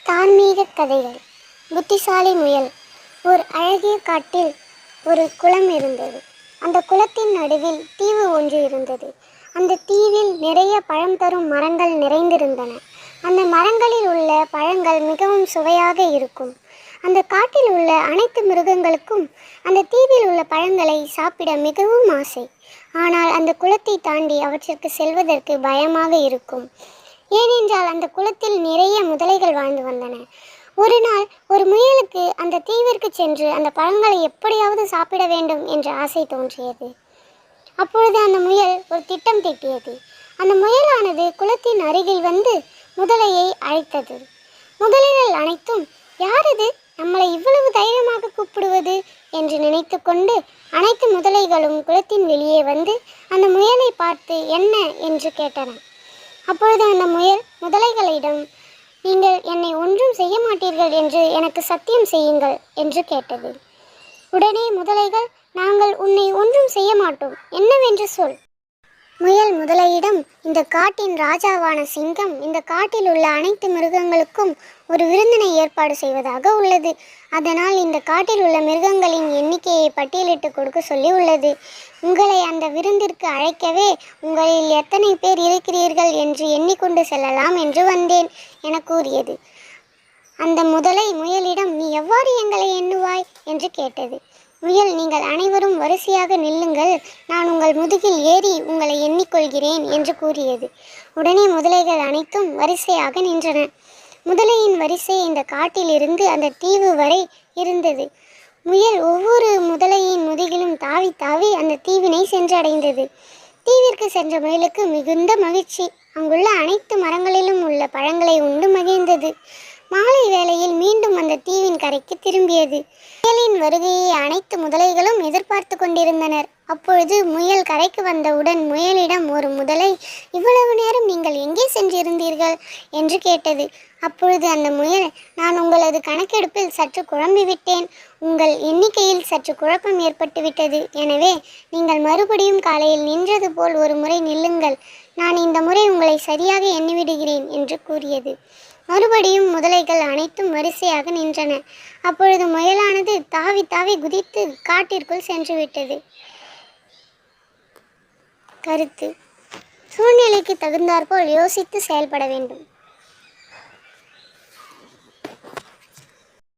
தார்மீக கதைகள். புத்திசாலி முயல். ஒரு அழகிய காட்டில் ஒரு குளம் இருந்தது. அந்த குளத்தின் நடுவில் தீவு ஒன்று இருந்தது. அந்த தீவில் நிறைய பழம் தரும் மரங்கள் நிறைந்திருந்தன. அந்த மரங்களில் உள்ள பழங்கள் மிகவும் சுவையாக இருக்கும். அந்த காட்டில் உள்ள அனைத்து மிருகங்களுக்கும் அந்த தீவில் உள்ள பழங்களை சாப்பிட மிகவும் ஆசை. ஆனால் அந்த குளத்தை தாண்டி அவற்றிற்கு செல்வதற்கு பயமாக இருக்கும். ஏனென்றால் அந்த குளத்தில் நிறைய முதலைகள் வாழ்ந்து வந்தன. ஒரு நாள் ஒரு முயலுக்கு அந்த தீவிற்கு சென்று அந்த பழங்களை எப்படியாவது சாப்பிட வேண்டும் என்ற ஆசை தோன்றியது. அப்பொழுது அந்த முயல் ஒரு திட்டம் தீட்டியது. அந்த முயலானது குளத்தின் அருகில் வந்து முதலையை அழைத்தது. முதலைகள் அனைத்தும், யாரது நம்மளை இவ்வளவு தைரியமாக கூப்பிடுவது என்று நினைத்து கொண்டு அனைத்து முதலைகளும் குளத்தின் வெளியே வந்து அந்த முயலை பார்த்து என்ன என்று கேட்டன. அப்பொழுது அந்த முயல் முதலைகளிடம், நீங்கள் என்னை ஒன்றும் செய்ய மாட்டீர்கள் என்று எனக்கு சத்தியம் செய்யுங்கள் என்று கேட்டது. உடனே முதலைகள், நாங்கள் உன்னை ஒன்றும் செய்ய மாட்டோம், என்னவென்று சொல். முயல் முதலையிடம், இந்த காட்டின் ராஜாவான சிங்கம் இந்த காட்டில் உள்ள அனைத்து மிருகங்களுக்கும் ஒரு விருந்தினை ஏற்பாடு செய்வதாக உள்ளது. அதனால் இந்த காட்டில் உள்ள மிருகங்களின் எண்ணிக்கையை பட்டியலிட்டு கொடுக்க சொல்லி உள்ளது. உங்களை அந்த விருந்திற்கு அழைக்கவே உங்களில் எத்தனை பேர் இருக்கிறீர்கள் என்று எண்ணிக்கொண்டு செல்லலாம் என்று வந்தேன் என கூறியது. அந்த முதலை முயலிடம், நீ எவ்வாறு எங்களை எண்ணுவாய் என்று கேட்டது. முயல், நீங்கள் அனைவரும் வரிசையாக நில்லுங்கள், நான் உங்கள் முதுகில் ஏறி உங்களை எண்ணிக்கொள்கிறேன் என்று கூறியது. உடனே முதலைகள் அனைத்தும் வரிசையாக நின்றன. முதலையின் வரிசை இந்த காட்டிலிருந்து அந்த தீவு வரை இருந்தது. முயல் ஒவ்வொரு முதலையின் முதுகிலும் தாவி தாவி அந்த தீவினை சென்றடைந்தது. தீவிற்கு சென்ற முயலுக்கு மிகுந்த மகிழ்ச்சி. அங்குள்ள அனைத்து மரங்களிலும் உள்ள பழங்களை உண்டு மகிழ்ந்தது. மாலை வேளையில் மீண்டும் அந்த தீவின் கரைக்கு திரும்பியது. முயலின் வருகையை அனைத்து முதலைகளும் எதிர்பார்த்து கொண்டிருந்தனர். அப்பொழுது முயல் கரைக்கு வந்தவுடன் முயலிடம் ஒரு முதலை, இவ்வளவு நேரம் நீங்கள் எங்கே சென்றிருந்தீர்கள் என்று கேட்டது. அப்பொழுது அந்த முயல், நான் உங்களது கணக்கெடுப்பில் சற்று குழம்பிவிட்டேன். உங்கள் எண்ணிக்கையில் சற்று குழப்பம் ஏற்பட்டுவிட்டது. எனவே நீங்கள் மறுபடியும் காலையில் நின்றது போல் ஒரு முறை நில்லுங்கள். நான் இந்த முறை உங்களை சரியாக எண்ணிவிடுகிறேன் என்று கூறியது. மறுபடியும் முதலைகள் அனைத்தும் வரிசையாக நின்றன. அப்பொழுது முயலானது தாவி தாவி குதித்து காட்டிற்குள் சென்றுவிட்டது. கருத்து: சூழ்நிலைக்கு தகுந்தாற்போல் யோசித்து செயல்பட வேண்டும்.